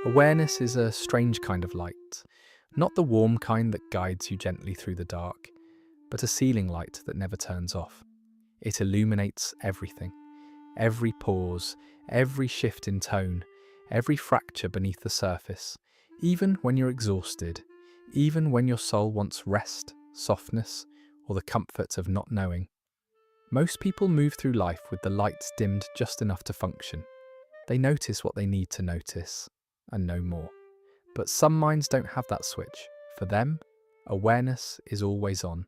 Awareness is a strange kind of light, not the warm kind that guides you gently through the dark, but a ceiling light that never turns off. It illuminates everything, every pause, every shift in tone, every fracture beneath the surface, even when you're exhausted, even when your soul wants rest, softness, or the comfort of not knowing. Most people move through life with the lights dimmed just enough to function. They notice what they need to notice, and no more. But some minds don't have that switch. For them, awareness is always on.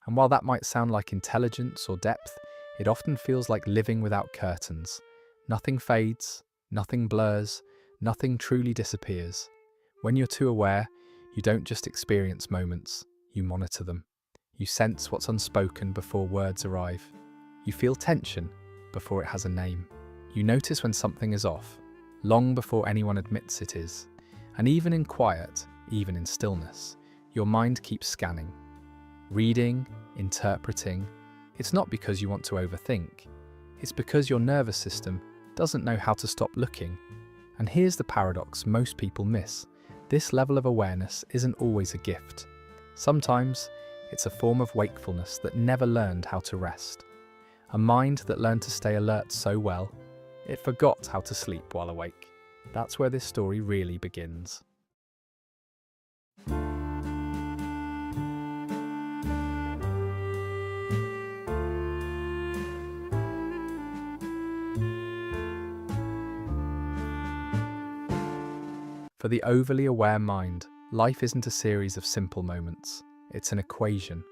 And while that might sound like intelligence or depth, it often feels like living without curtains. Nothing fades, nothing blurs, nothing truly disappears. When you're too aware, you don't just experience moments, you monitor them. You sense what's unspoken before words arrive. You feel tension before it has a name. You notice when something is off, long before anyone admits it is. And even in quiet, even in stillness, your mind keeps scanning. Reading, interpreting. It's not because you want to overthink. It's because your nervous system doesn't know how to stop looking. And here's the paradox most people miss. This level of awareness isn't always a gift. Sometimes, it's a form of wakefulness that never learned how to rest. A mind that learned to stay alert so well, it forgot how to sleep while awake. That's where this story really begins. For the overly aware mind, life isn't a series of simple moments. It's an equation,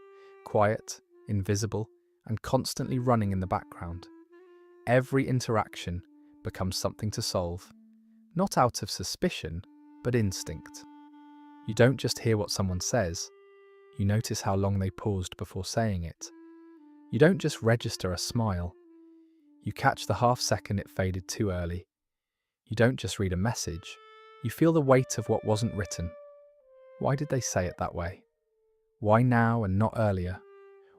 quiet, invisible, and constantly running in the background. Every interaction becomes something to solve, not out of suspicion, but instinct. You don't just hear what someone says, you notice how long they paused before saying it. You don't just register a smile, you catch the half second it faded too early. You don't just read a message, you feel the weight of what wasn't written. Why did they say it that way? Why now and not earlier?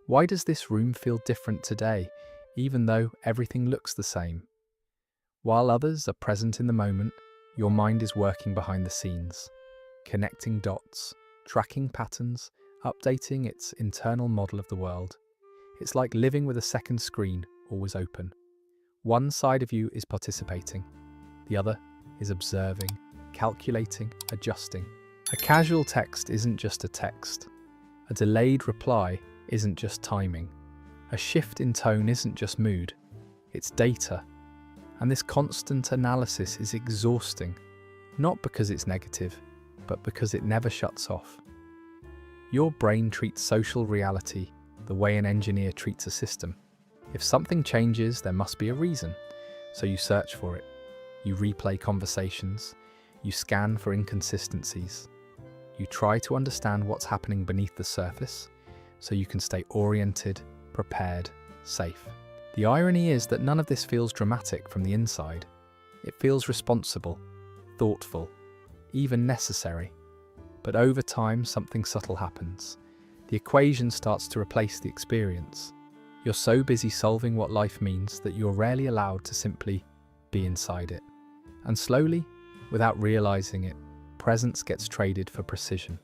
Why does this room feel different today, even though everything looks the same? While others are present in the moment, your mind is working behind the scenes, connecting dots, tracking patterns, updating its internal model of the world. It's like living with a second screen always open. One side of you is participating, the other is observing, calculating, adjusting. A casual text isn't just a text. A delayed reply isn't just timing. A shift in tone isn't just mood. It's data. And this constant analysis is exhausting, not because it's negative, but because it never shuts off. Your brain treats social reality the way an engineer treats a system. If something changes, there must be a reason. So you search for it. You replay conversations. You scan for inconsistencies. You try to understand what's happening beneath the surface so you can stay oriented, prepared, safe. The irony is that none of this feels dramatic from the inside. It feels responsible, thoughtful, even necessary. But over time, something subtle happens. The equation starts to replace the experience. You're so busy solving what life means that you're rarely allowed to simply be inside it. And slowly, without realizing it, presence gets traded for precision.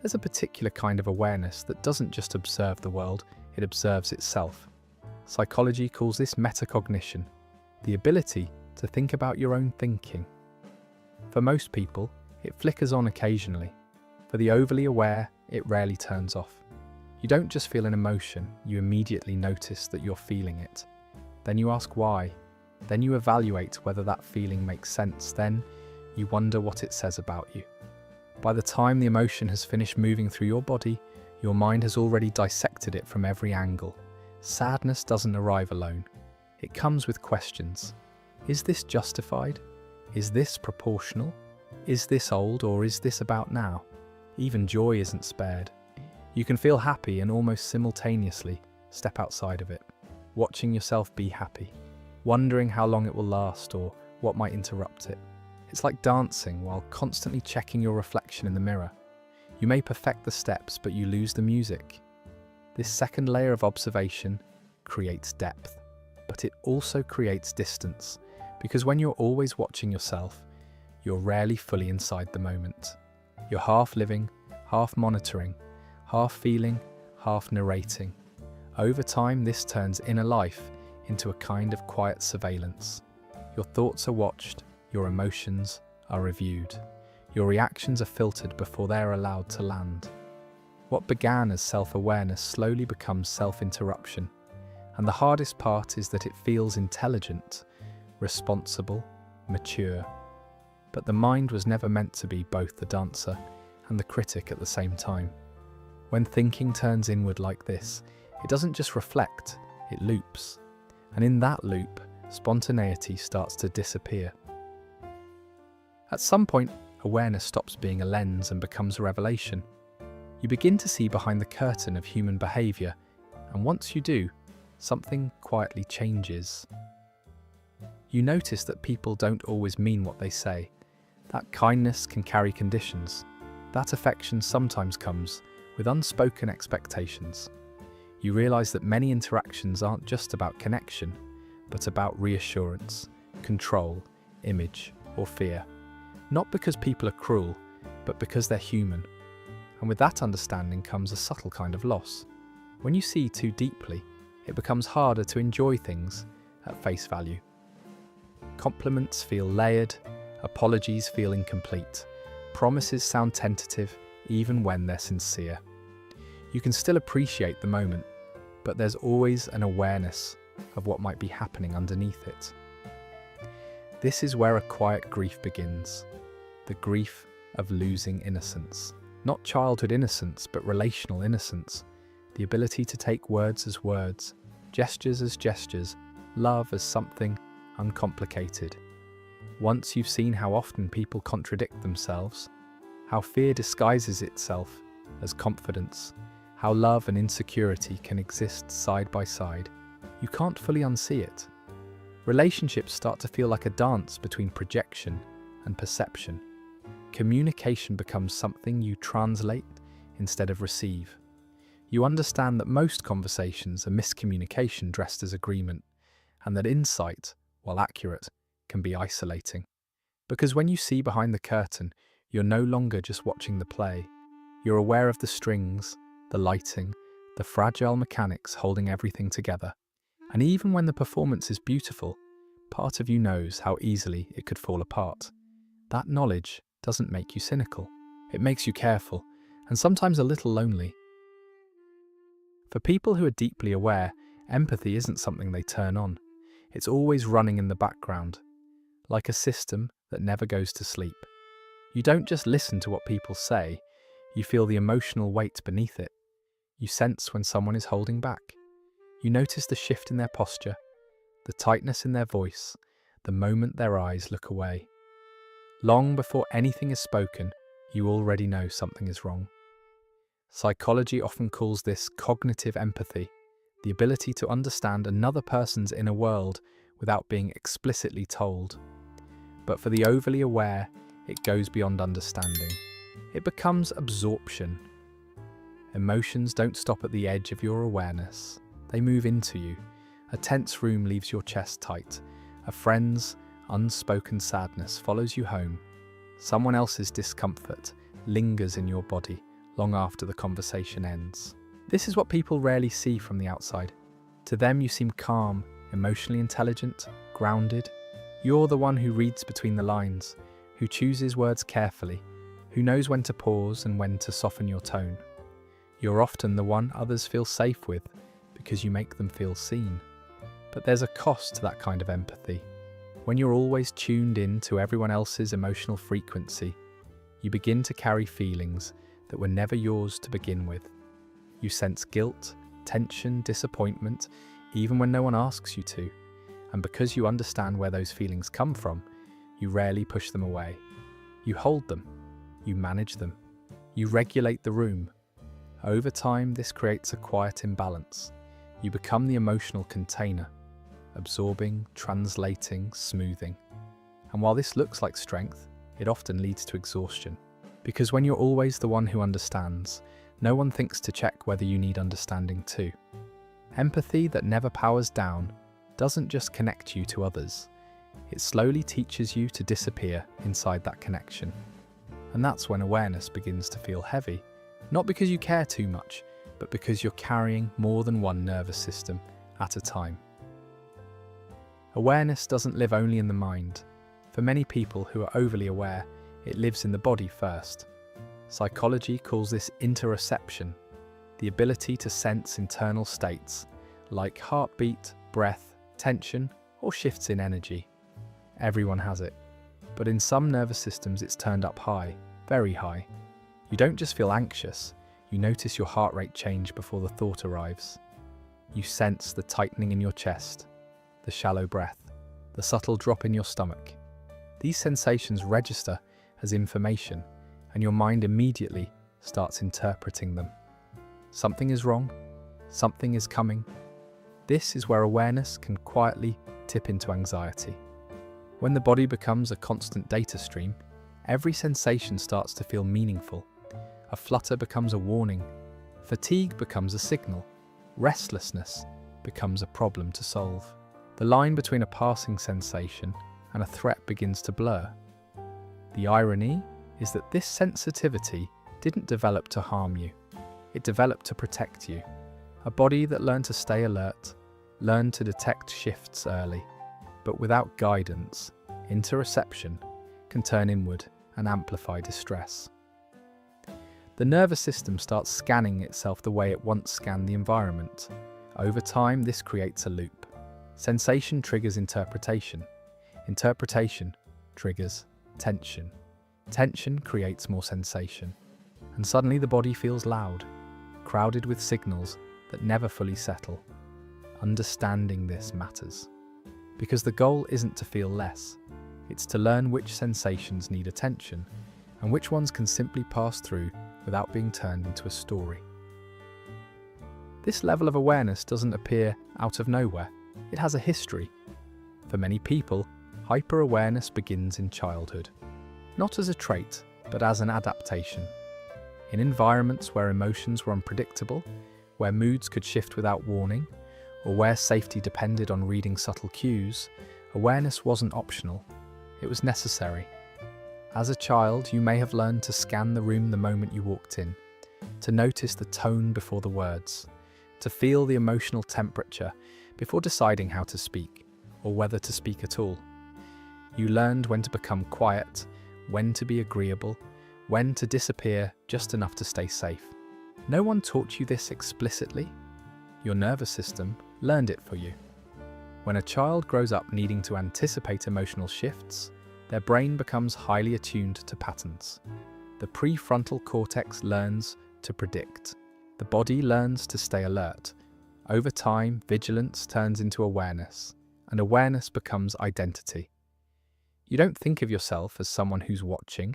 There's a particular kind of awareness that doesn't just observe the world, it observes itself. Psychology calls this metacognition, the ability to think about your own thinking. For most people, it flickers on occasionally. For the overly aware, it rarely turns off. You don't just feel an emotion, you immediately notice that you're feeling it. Then you ask why. Then you evaluate whether that feeling makes sense. Then you wonder what it says about you. By the time the emotion has finished moving through your body, your mind has already dissected it from every angle. Sadness doesn't arrive alone. It comes with questions. Is this justified? Is this proportional? Is this old, or is this about now? Even joy isn't spared. You can feel happy and almost simultaneously step outside of it, watching yourself be happy, wondering how long it will last or what might interrupt it. It's like dancing while constantly checking your reflection in the mirror. You may perfect the steps, but you lose the music. This second layer of observation creates depth, but it also creates distance, Because when you're always watching yourself, you're rarely fully inside the moment. You're half living, half monitoring, half feeling, half narrating. Over time, this turns inner life into a kind of quiet surveillance. Your thoughts are watched, your emotions are reviewed, your reactions are filtered before they're allowed to land. What began as self-awareness slowly becomes self-interruption, and the hardest part is that it feels intelligent, responsible, mature. But the mind was never meant to be both the dancer and the critic at the same time. When thinking turns inward like this, it doesn't just reflect, it loops. And in that loop, spontaneity starts to disappear. At some point, awareness stops being a lens and becomes a revelation. You begin to see behind the curtain of human behavior, and once you do, something quietly changes. You notice that people don't always mean what they say, that kindness can carry conditions, that affection sometimes comes with unspoken expectations. You realize that many interactions aren't just about connection, but about reassurance, control, image, or fear. Not because people are cruel, but because they're human. And with that understanding comes a subtle kind of loss. When you see too deeply, it becomes harder to enjoy things at face value. Compliments feel layered, apologies feel incomplete, promises sound tentative even when they're sincere. You can still appreciate the moment, but there's always an awareness of what might be happening underneath it. This is where a quiet grief begins, the grief of losing innocence. Not childhood innocence, but relational innocence. The ability to take words as words, gestures as gestures, love as something uncomplicated. Once you've seen how often people contradict themselves, how fear disguises itself as confidence, how love and insecurity can exist side by side, you can't fully unsee it. Relationships start to feel like a dance between projection and perception. Communication becomes something you translate instead of receive. You understand that most conversations are miscommunication dressed as agreement, and that insight, while accurate, can be isolating. Because when you see behind the curtain, you're no longer just watching the play. You're aware of the strings, the lighting, the fragile mechanics holding everything together. And even when the performance is beautiful, part of you knows how easily it could fall apart. That knowledge doesn't make you cynical. It makes you careful, and sometimes a little lonely. For people who are deeply aware, empathy isn't something they turn on. It's always running in the background, like a system that never goes to sleep. You don't just listen to what people say, you feel the emotional weight beneath it. You sense when someone is holding back. You notice the shift in their posture, the tightness in their voice, the moment their eyes look away. Long before anything is spoken, you already know something is wrong. Psychology often calls this cognitive empathy, the ability to understand another person's inner world without being explicitly told. But for the overly aware, it goes beyond understanding. It becomes absorption. Emotions don't stop at the edge of your awareness. They move into you. A tense room leaves your chest tight. A friend's unspoken sadness follows you home. Someone else's discomfort lingers in your body long after the conversation ends. This is what people rarely see from the outside. To them, you seem calm, emotionally intelligent, grounded. You're the one who reads between the lines, who chooses words carefully, who knows when to pause and when to soften your tone. You're often the one others feel safe with because you make them feel seen. But there's a cost to that kind of empathy. When you're always tuned in to everyone else's emotional frequency, you begin to carry feelings that were never yours to begin with. You sense guilt, tension, disappointment, even when no one asks you to. And because you understand where those feelings come from, you rarely push them away. You hold them, you manage them, you regulate the room. Over time, this creates a quiet imbalance. You become the emotional container, absorbing, translating, smoothing. And while this looks like strength, it often leads to exhaustion. Because when you're always the one who understands, no one thinks to check whether you need understanding too. Empathy that never powers down doesn't just connect you to others, It slowly teaches you to disappear inside that connection. And that's when awareness begins to feel heavy, not because you care too much, but because you're carrying more than one nervous system at a time. Awareness doesn't live only in the mind. For many people who are overly aware, it lives in the body first. Psychology calls this interoception, the ability to sense internal states like heartbeat, breath, tension, or shifts in energy. Everyone has it, but in some nervous systems it's turned up high, very high. You don't just feel anxious, you notice your heart rate change before the thought arrives. You sense the tightening in your chest, the shallow breath, the subtle drop in your stomach. These sensations register as information, and your mind immediately starts interpreting them. Something is wrong, something is coming. This is where awareness can quietly tip into anxiety. When the body becomes a constant data stream, every sensation starts to feel meaningful. A flutter becomes a warning, fatigue becomes a signal, restlessness becomes a problem to solve. The line between a passing sensation and a threat begins to blur. The irony is that this sensitivity didn't develop to harm you. It developed to protect you. A body that learned to stay alert, learned to detect shifts early. But without guidance, interoception can turn inward and amplify distress. The nervous system starts scanning itself the way it once scanned the environment. Over time, this creates a loop. Sensation triggers interpretation. Interpretation triggers tension. Tension creates more sensation. And suddenly the body feels loud, crowded with signals that never fully settle. Understanding this matters. Because the goal isn't to feel less. It's to learn which sensations need attention and which ones can simply pass through without being turned into a story. This level of awareness doesn't appear out of nowhere. It has a history. For many people, hyper-awareness begins in childhood. Not as a trait, but as an adaptation. In environments where emotions were unpredictable, where moods could shift without warning, or where safety depended on reading subtle cues, awareness wasn't optional. It was necessary. As a child, you may have learned to scan the room the moment you walked in, to notice the tone before the words, to feel the emotional temperature before deciding how to speak, or whether to speak at all. You learned when to become quiet, when to be agreeable, when to disappear just enough to stay safe. No one taught you this explicitly. Your nervous system learned it for you. When a child grows up needing to anticipate emotional shifts, their brain becomes highly attuned to patterns. The prefrontal cortex learns to predict. The body learns to stay alert. Over time, vigilance turns into awareness, and awareness becomes identity. You don't think of yourself as someone who's watching.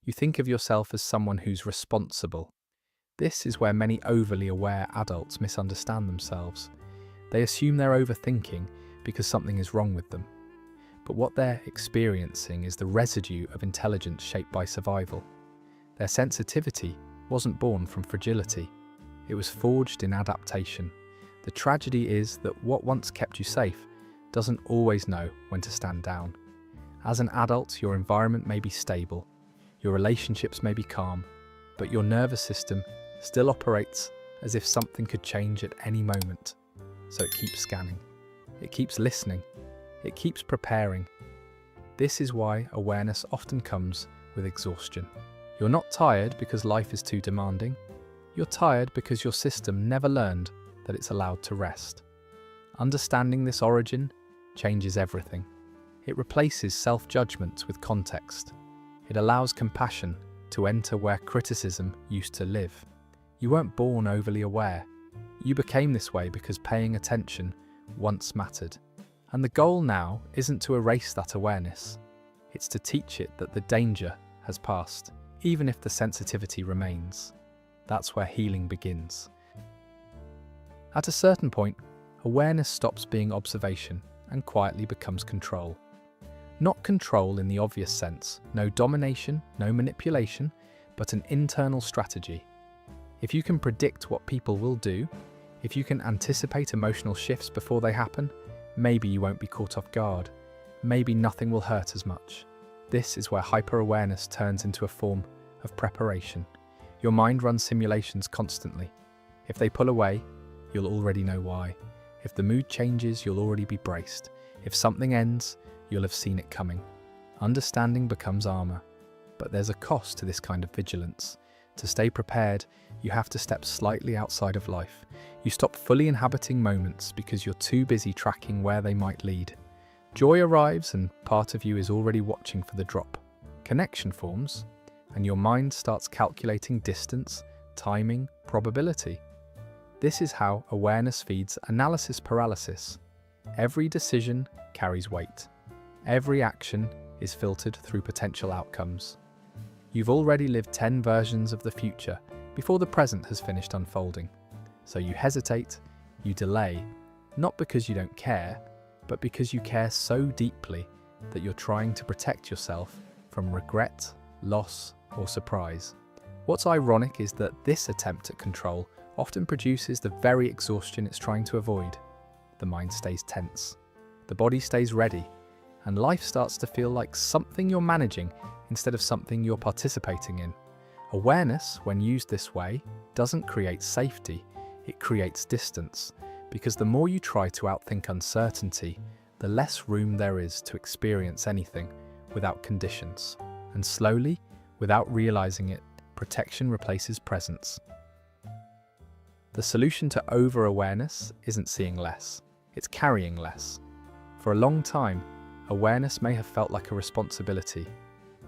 You think of yourself as someone who's responsible. This is where many overly aware adults misunderstand themselves. They assume they're overthinking because something is wrong with them. But what they're experiencing is the residue of intelligence shaped by survival. Their sensitivity wasn't born from fragility. It was forged in adaptation. The tragedy is that what once kept you safe doesn't always know when to stand down. As an adult, your environment may be stable, your relationships may be calm, but your nervous system still operates as if something could change at any moment. So it keeps scanning, it keeps listening, it keeps preparing. This is why awareness often comes with exhaustion. You're not tired because life is too demanding. You're tired because your system never learned that it's allowed to rest. Understanding this origin changes everything. It replaces self-judgment with context. It allows compassion to enter where criticism used to live. You weren't born overly aware. You became this way because paying attention once mattered. And the goal now isn't to erase that awareness. It's to teach it that the danger has passed, even if the sensitivity remains. That's where healing begins. At a certain point, awareness stops being observation and quietly becomes control. Not control in the obvious sense, no domination, no manipulation, but an internal strategy. If you can predict what people will do, if you can anticipate emotional shifts before they happen, maybe you won't be caught off guard. maybe nothing will hurt as much. This is where hyper-awareness turns into a form of preparation. Your mind runs simulations constantly. If they pull away, you'll already know why. If the mood changes, you'll already be braced. If something ends, you'll have seen it coming. Understanding becomes armor. But there's a cost to this kind of vigilance. To stay prepared, you have to step slightly outside of life. You stop fully inhabiting moments because you're too busy tracking where they might lead. Joy arrives and part of you is already watching for the drop. Connection forms, and your mind starts calculating distance, timing, probability. This is how awareness feeds analysis paralysis. Every decision carries weight. Every action is filtered through potential outcomes. You've already lived 10 versions of the future before the present has finished unfolding. So you hesitate, you delay, not because you don't care, but because you care so deeply that you're trying to protect yourself from regret, loss, or surprise. What's ironic is that this attempt at control often produces the very exhaustion it's trying to avoid. The mind stays tense, the body stays ready, and life starts to feel like something you're managing instead of something you're participating in. Awareness, when used this way, doesn't create safety, it creates distance, because the more you try to outthink uncertainty, the less room there is to experience anything without conditions. And slowly, without realizing it, protection replaces presence. The solution to over-awareness isn't seeing less, it's carrying less. For a long time, awareness may have felt like a responsibility.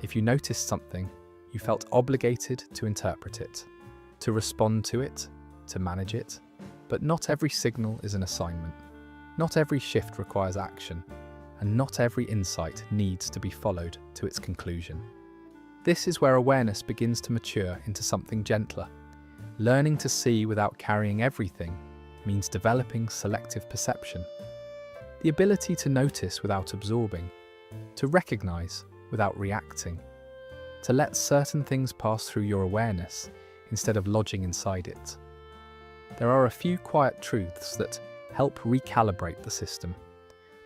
If you noticed something, you felt obligated to interpret it, to respond to it, to manage it. But not every signal is an assignment. Not every shift requires action, and not every insight needs to be followed to its conclusion. This is where awareness begins to mature into something gentler. Learning to see without carrying everything means developing selective perception. The ability to notice without absorbing, to recognize without reacting, to let certain things pass through your awareness instead of lodging inside it. There are a few quiet truths that help recalibrate the system.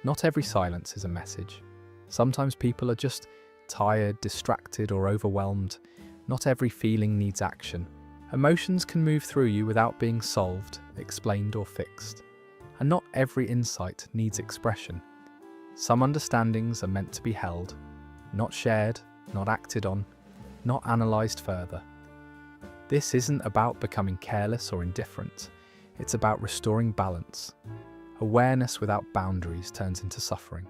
Not every silence is a message. Sometimes people are just tired, distracted, or overwhelmed. Not every feeling needs action. Emotions can move through you without being solved, explained, or fixed. And not every insight needs expression. Some understandings are meant to be held, not shared, not acted on, not analysed further. This isn't about becoming careless or indifferent. It's about restoring balance. Awareness without boundaries turns into suffering.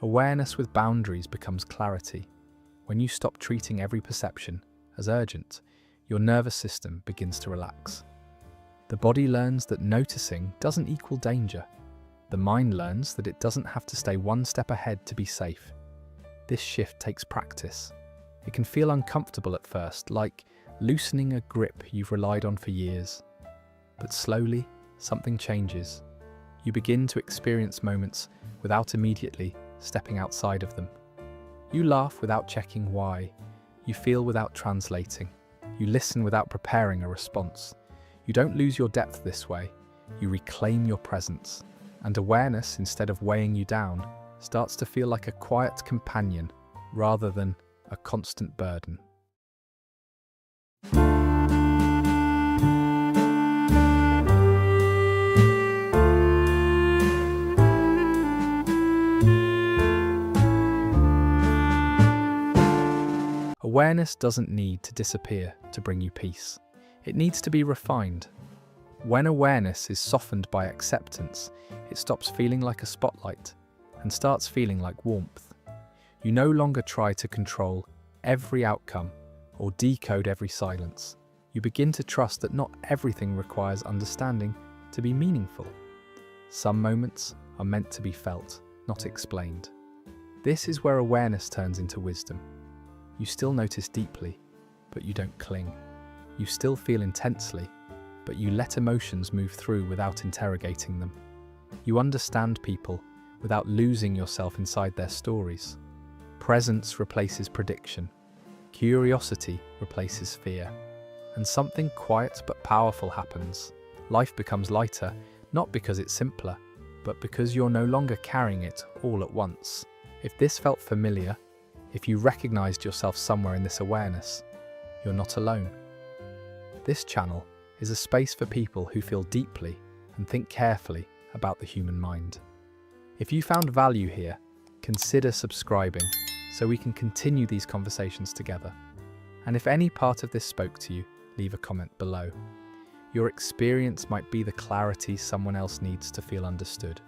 Awareness with boundaries becomes clarity. When you stop treating every perception as urgent, your nervous system begins to relax. The body learns that noticing doesn't equal danger. The mind learns that it doesn't have to stay one step ahead to be safe. This shift takes practice. It can feel uncomfortable at first, like loosening a grip you've relied on for years. But slowly, something changes. You begin to experience moments without immediately stepping outside of them. You laugh without checking why. You feel without translating. You listen without preparing a response. You don't lose your depth this way. You reclaim your presence. And awareness, instead of weighing you down, starts to feel like a quiet companion rather than a constant burden. Awareness doesn't need to disappear to bring you peace. It needs to be refined. When awareness is softened by acceptance, it stops feeling like a spotlight and starts feeling like warmth. You no longer try to control every outcome or decode every silence. You begin to trust that not everything requires understanding to be meaningful. Some moments are meant to be felt, not explained. This is where awareness turns into wisdom. You still notice deeply, but you don't cling. You still feel intensely, but you let emotions move through without interrogating them. You understand people without losing yourself inside their stories. Presence replaces prediction. Curiosity replaces fear. And something quiet but powerful happens. Life becomes lighter, not because it's simpler, but because you're no longer carrying it all at once. If this felt familiar, if you recognized yourself somewhere in this awareness, you're not alone. This channel is a space for people who feel deeply and think carefully about the human mind. If you found value here, consider subscribing so we can continue these conversations together. And if any part of this spoke to you, leave a comment below. Your experience might be the clarity someone else needs to feel understood.